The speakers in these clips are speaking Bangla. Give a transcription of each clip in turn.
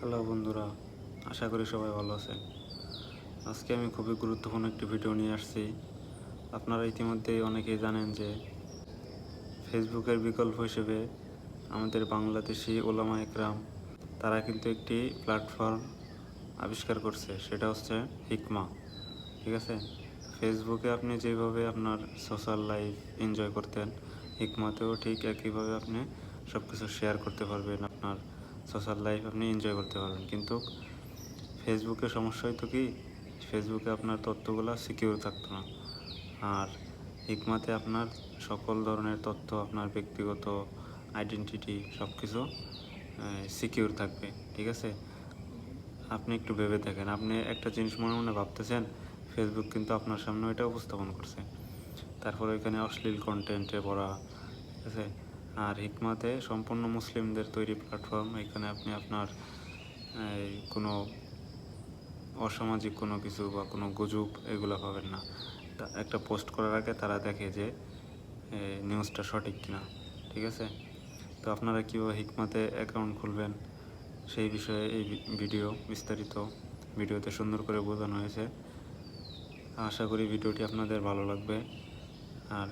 হ্যালো বন্ধুরা, আশা করি সবাই ভালো আছেন। আজকে আমি খুবই গুরুত্বপূর্ণ একটি ভিডিও নিয়ে আসছি। আপনারা ইতিমধ্যেই অনেকেই জানেন যে ফেসবুকের বিকল্প হিসেবে আমাদের বাংলাদেশি ওলামা একরাম তারা কিন্তু একটি প্ল্যাটফর্ম আবিষ্কার করছে, সেটা হচ্ছে হিকমা। ঠিক আছে, ফেসবুকে আপনি যেভাবে আপনার সোশ্যাল লাইফ এনজয় করতেন, হিকমাতেও ঠিক একইভাবে আপনি সব কিছু শেয়ার করতে পারবেন, আপনার সোশ্যাল লাইফ আপনি এনজয় করতে পারবেন। কিন্তু ফেসবুকে সমস্যা হয়তো কি, ফেসবুকে আপনার তথ্যগুলো সিকিউর থাকতো না। আর হিকমাতে আপনার সকল ধরনের তথ্য, আপনার ব্যক্তিগত আইডেন্টিটি সব কিছু সিকিউর থাকবে। ঠিক আছে, আপনি একটু ভেবে দেখেন, আপনি একটা জিনিস মনে মনে ভাবতেছেন, ফেসবুক কিন্তু আপনার সামনে ওইটা উপস্থাপন করছে। তারপর ওইখানে অশ্লীল কন্টেন্টে ভরা। ঠিক আছে, আর হিকমাতে সম্পূর্ণ মুসলিমদের তৈরি প্ল্যাটফর্ম। এখানে আপনি আপনার কোনো অসামাজিক কোনো কিছু বা কোনো গুজব এগুলো পাবেন না। একটা পোস্ট করার আগে তারা দেখে যে নিউজটা সঠিক কিনা। ঠিক আছে, তো আপনারা কীভাবে হিকমাতে অ্যাকাউন্ট খুলবেন সেই বিষয়ে এই ভিডিও বিস্তারিত ভিডিওতে সুন্দর করে বোঝানো হয়েছে। আশা করি ভিডিওটি আপনাদের ভালো লাগবে। আর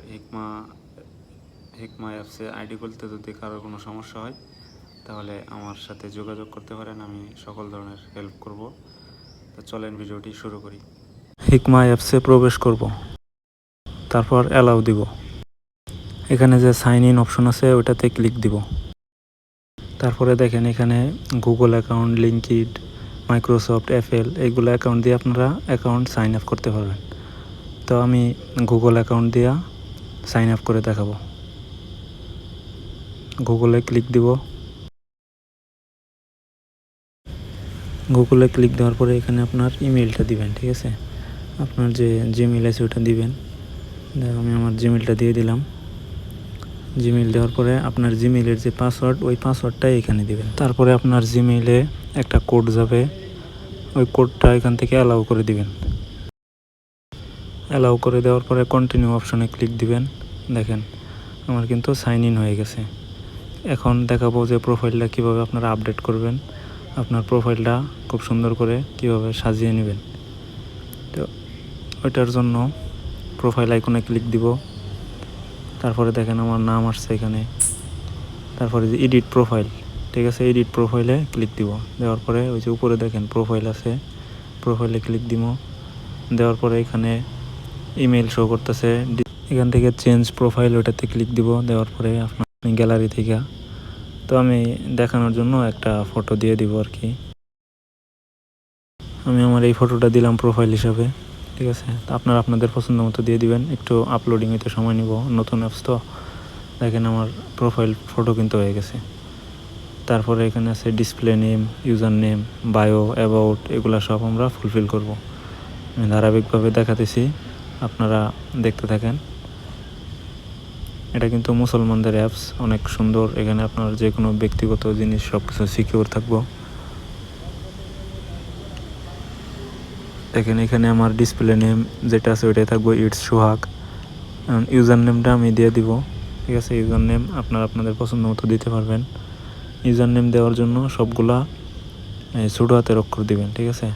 হিকমা অ্যাপসে আইডি খুলতে যদি কারোর কোনো সমস্যা হয় তাহলে আমার সাথে যোগাযোগ করতে পারেন, আমি সকল ধরনের হেল্প করব। তো চলেন ভিডিওটি শুরু করি। হিকমা অ্যাপসে প্রবেশ করব, তারপর অ্যালাউ দিব। এখানে যে সাইন ইন অপশন আছে ওইটাতে ক্লিক দিব। তারপরে দেখেন এখানে Google account, linked, Microsoft, Apple এইগুলো অ্যাকাউন্ট দিয়ে আপনারা অ্যাকাউন্ট সাইন আপ করতে পারবেন। তো আমি গুগল অ্যাকাউন্ট দিয়ে সাইন আপ করে দেখাবো। গুগলে ক্লিক দিব। গুগলে ক্লিক দেওয়ার পরে এখানে আপনার ইমেলটা দিবেন। ঠিক আছে, আপনার যে জিমেল আছে ওটা দিবেন। আমি আমার জিমেলটা দিয়ে দিলাম। জিমেল দেওয়ার পরে আপনার জিমেলের যে পাসওয়ার্ড, ওই পাসওয়ার্ডটাই এখানে দিবেন। তারপরে আপনার জিমেলে একটা কোড যাবে, ওই কোডটা এখান থেকে অ্যালাউ করে দিবেন। অ্যালাউ করে দেওয়ার পরে কন্টিনিউ অপশনে ক্লিক দিবেন। দেখেন আমার কিন্তু সাইন ইন হয়ে গেছে। এখন দেখাবো যে প্রোফাইলটা কীভাবে আপনারা আপডেট করবেন, আপনার প্রোফাইলটা খুব সুন্দর করে কীভাবে সাজিয়ে নেবেন। তো ওইটার জন্য প্রোফাইল আইকনে ক্লিক দিব। তারপরে দেখেন আমার নাম আসছে এখানে। তারপরে যে এডিট প্রোফাইল, ঠিক আছে, এডিট প্রোফাইলে ক্লিক দিব। দেওয়ার পরে ওই যে উপরে দেখেন প্রোফাইল আছে, প্রোফাইলে ক্লিক দিব। দেওয়ার পরে এখানে ইমেল শো করতেছে, এখান থেকে চেঞ্জ প্রোফাইল ওইটাতে ক্লিক দিব। দেওয়ার পরে আপনার গ্যালারি থেকে, তো আমি দেখানোর জন্য একটা ফটো দিয়ে দিব আর কি। আমি আমার এই ফটোটা দিলাম প্রোফাইল হিসাবে। ঠিক আছে, তো আপনারা আপনাদের পছন্দ মতো দিয়ে দিবেন। একটু আপলোডিং হইতে সময় নিব, নতুন অ্যাপস তো। দেখেন আমার প্রোফাইল ফটো কিন্তু হয়ে গেছে। তারপরে এখানে আছে display name, user name, bio, about, এগুলো সব আমরা ফুলফিল করব। আমি ধারাবাহিকভাবে দেখাতেছি, আপনারা দেখতে থাকেন। এটা কিন্তু মুসলমানদের অ্যাপস, অনেক সুন্দর। এখানে আপনার যে কোনো ব্যক্তিগত জিনিস সব কিছু সিকিউর থাকবো। দেখেন এখানে আমার ডিসপ্লে নেম যেটা আছে ওইটাই থাকবো, ইটস সোহাগ। ইউজার নেমটা আমি দিয়ে দিব। ঠিক আছে, ইউজার নেম আপনারা আপনাদের পছন্দ মতো দিতে পারবেন। ইউজার নেম দেওয়ার জন্য সবগুলা ছোটো হাতের অক্ষর দিবেন। ঠিক আছে,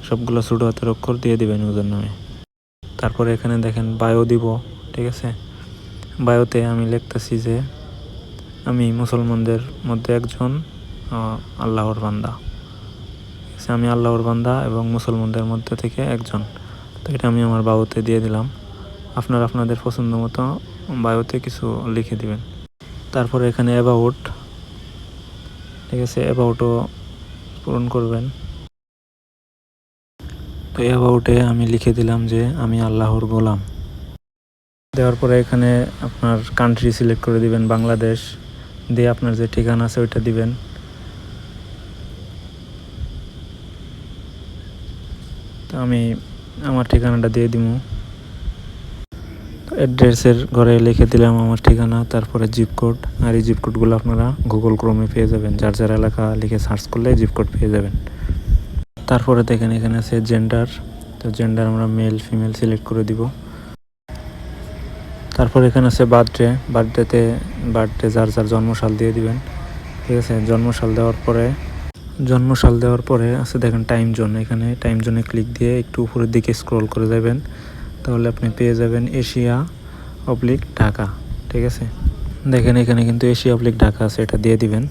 সবগুলো ছোটো হাতের অক্ষর দিয়ে দিবেন ইউজার নামে। তারপরে এখানে দেখেন বায়ো দিব। ঠিক আছে, বায়োতে আমি লিখতেছি যে আমি মুসলমানদের মধ্যে একজন আল্লাহর বান্দা। ঠিক আছে, আমি আল্লাহর বান্দা এবং মুসলমানদের মধ্যে থেকে একজন। তো এটা আমি আমার বায়োতে দিয়ে দিলাম। আপনারা আপনাদের পছন্দ মতো বায়োতে কিছু লিখে দিবেন। তারপরে এখানে অ্যাবাউট, ঠিক আছে, অ্যাবাউটও পূরণ করবেন। তো অ্যাবাউটে আমি লিখে দিলাম যে আমি আল্লাহর গোলাম। দেওয়ার পরে এখানে আপনার কান্ট্রি সিলেক্ট করে দিবেন, বাংলাদেশ দিয়ে আপনার যে ঠিকানা আছে ওইটা দিবেন। তো আমি আমার ঠিকানাটা দিয়ে দিব। অ্যাড্রেসের ঘরে লিখে দিলাম আমার ঠিকানা, তারপরে জিপ কোড। আর এই জিপ কোডগুলো আপনারা গুগল ক্রোমে পেয়ে যাবেন, যার যার এলাকা লিখে সার্চ করলে জিপ কোড পেয়ে যাবেন। তারপরে দেখেন এখানে আছে জেন্ডার। তো জেন্ডার আমরা মেল ফিমেল সিলেক্ট করে দিব। তারপর এখানে আছে বার্থডে। বার্থডে যার যার জন্মসাল দিয়ে দিবেন। ঠিক আছে, জন্মসাল দেওয়ার পরে জন্মসাল দেওয়ার পরে আছে দেখেন টাইম জোন, এখানে টাইম জোনে ক্লিক দিয়ে একটু উপরের দিকে স্ক্রল করে যাবেন, তাহলে আপনি পেয়ে যাবেন এশিয়া অবলিক ঢাকা। ঠিক আছে, দেখেন এখানে কিন্তু এশিয়া অবলিক ঢাকা আছে, এটা দিয়ে দিবেন।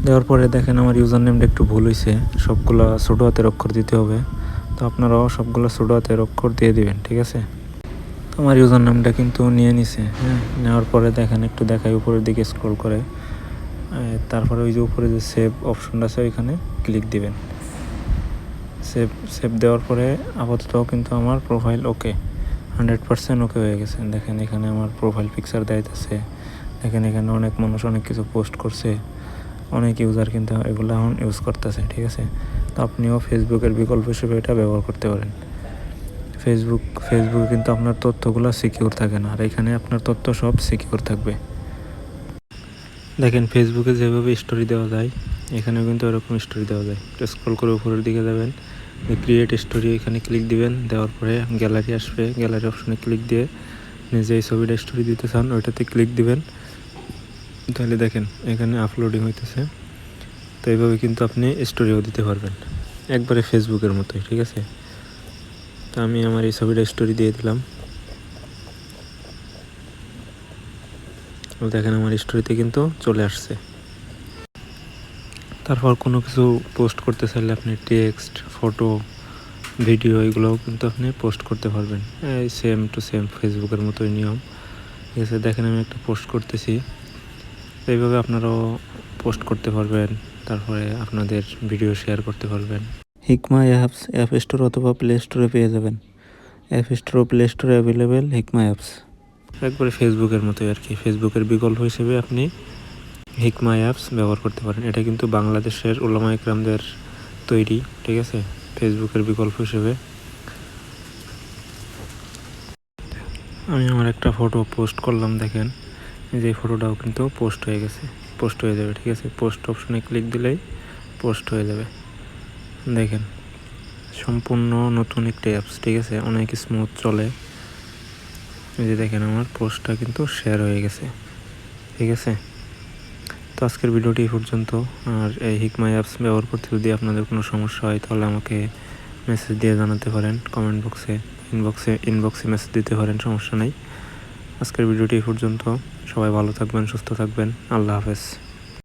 দেওয়ার পরে দেখেন আমার ইউজার নেমটা একটু ভুল হয়েছে, সবগুলো ছোটো হাতের অক্ষর দিতে হবে, তো আপনারাও সবগুলো ছোটো হাতের অক্ষর দিয়ে দিবেন। ঠিক আছে, আমার ইউজার নামটা কিন্তু নিয়ে নিছে। হ্যাঁ, নেওয়ার পরে দেখেন একটু দেখাই উপরের দিকে স্ক্রল করে, তারপরে ওই যে উপরে যে সেভ অপশনটা আছে ওইখানে ক্লিক দিবেন। সেভ দেওয়ার পরে আপাতত কিন্তু আমার প্রোফাইল ওকে, 100% ওকে হয়ে গেছে। দেখেন এখানে আমার প্রোফাইল পিকচার দেখাইতেছে, দেখেন এখানে অনেক মানুষ অনেক কিছু পোস্ট করছে, অনেক ইউজার কিন্তু এগুলো এখন ইউজ করতেছে। ঠিক আছে, তো আপনিও ফেসবুকের বিকল্প হিসেবে এটা ব্যবহার করতে পারেন। ফেসবুকে কিন্তু আপনার তথ্যগুলো সিকিউর থাকে না, আর এখানে আপনার তথ্য সব সিকিউর থাকবে। দেখেন ফেসবুকে যেভাবে স্টোরি দেওয়া যায় এখানেও কিন্তু এরকম স্টোরি দেওয়া যায়। স্ক্রল করে উপরের দিকে যাবেন, ক্রিয়েট স্টোরি এখানে ক্লিক দিবেন, দেওয়ার পরে গ্যালারি আসবে, গ্যালারি অপশনে ক্লিক দিয়ে নিজে এই ছবিটা স্টোরি দিতে চান ওইটাতে ক্লিক দিবেন, তাহলে দেখেন এখানে আপলোডিং হইতেছে। তো এইভাবে কিন্তু আপনি স্টোরিও দিতে পারবেন, একবারে ফেসবুকের মতোই। ঠিক আছে, তো আমি আমার এই ছবিটা স্টোরি দিয়ে দিলাম, দেখেন আমার স্টোরিতে কিন্তু চলে আসছে। তারপর কোনো কিছু পোস্ট করতে চাইলে আপনি টেক্সট, ফটো, ভিডিও এগুলোও কিন্তু আপনি পোস্ট করতে পারবেন, এই সেম টু সেম ফেসবুকের মতোই নিয়ম। ঠিক আছে, দেখেন আমি একটা পোস্ট করতেছি, এইভাবে আপনারাও পোস্ট করতে পারবেন, তারপরে আপনাদের ভিডিও শেয়ার করতে পারবেন। হিকমা অ্যাপস অ্যাপ স্টোর অথবা প্লে স্টোরে পেয়ে যাবেন, অ্যাপ স্টোর ও প্লে স্টোরে অ্যাভেলেবেল হিকমা অ্যাপস, একবারে ফেসবুকের মতোই আর কি। ফেসবুকের বিকল্প হিসেবে আপনি হিকমা অ্যাপস ব্যবহার করতে পারেন, এটা কিন্তু বাংলাদেশের উলামা ইকরামদের তৈরি। ঠিক আছে, ফেসবুকের বিকল্প হিসেবে আমি আমার একটা ফটো পোস্ট করলাম, দেখেন যে ফটোটাও কিন্তু পোস্ট হয়ে গেছে, পোস্ট হয়ে যাবে। ঠিক আছে, পোস্ট অপশনে ক্লিক দিলেই পোস্ট হয়ে যাবে। দেখেন সম্পূর্ণ নতুন একটি অ্যাপস। ঠিক আছে, অনেক স্মুথ চলে, এই যে দেখেন আমার পোস্টটা কিন্তু শেয়ার হয়ে গেছে। ঠিক আছে, তো আজকের ভিডিওটি এই পর্যন্ত। আর এই হিকমা অ্যাপস ব্যবহার করতে যদি আপনাদের কোনো সমস্যা হয় তাহলে আমাকে মেসেজ দিয়ে জানাতে পারেন, কমেন্ট বক্সে, ইনবক্সে মেসেজ দিতে পারেন, সমস্যা নেই। আজকের ভিডিওটি এই পর্যন্ত, সবাই ভালো থাকবেন, সুস্থ থাকবেন, আল্লাহ হাফেজ।